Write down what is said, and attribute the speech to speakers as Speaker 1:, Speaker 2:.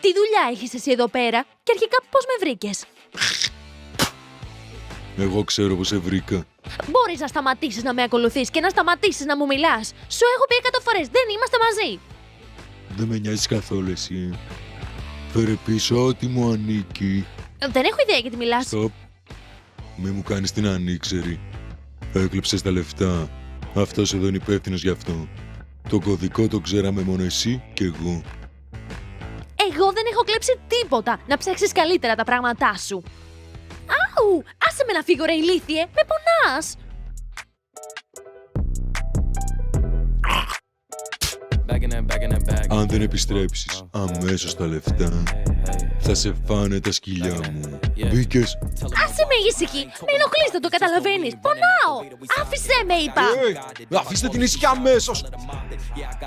Speaker 1: Τι δουλειά έχεις εσύ εδώ πέρα και αρχικά πώς με βρήκες?
Speaker 2: Εγώ ξέρω πως σε βρήκα.
Speaker 1: Μπορείς να σταματήσεις να με ακολουθείς και να σταματήσεις να μου μιλάς. Σου έχω πει 100 φορές, δεν είμαστε μαζί.
Speaker 2: Δεν με νοιάζεις καθόλου εσύ. Φέρε πίσω ό,τι μου ανήκει.
Speaker 1: Δεν έχω ιδέα γιατί μιλάς.
Speaker 2: Στοπ. Μη μου κάνεις την ανήξερη. Έκλεψες τα λεφτά. Αυτός εδώ είναι υπεύθυνος γι' αυτό. Το κωδικό το ξέραμε μόνο εσύ και εγώ.
Speaker 1: Εγώ δεν έχω κλέψει τίποτα. Να ψάξεις καλύτερα τα πράγματά σου. Άου! Άσε με να φύγω ρε ηλίθιε! Με πονάς!
Speaker 2: Αν δεν επιστρέψεις αμέσως τα λεφτά, θα σε φάνε τα σκυλιά μου. Μπήκες.
Speaker 1: Άσε με ήσυχη! Με ενοχλείς, δεν το καταλαβαίνεις! Πονάω! Άφησέ με είπα!
Speaker 2: Αφήστε την ησυχία αμέσως!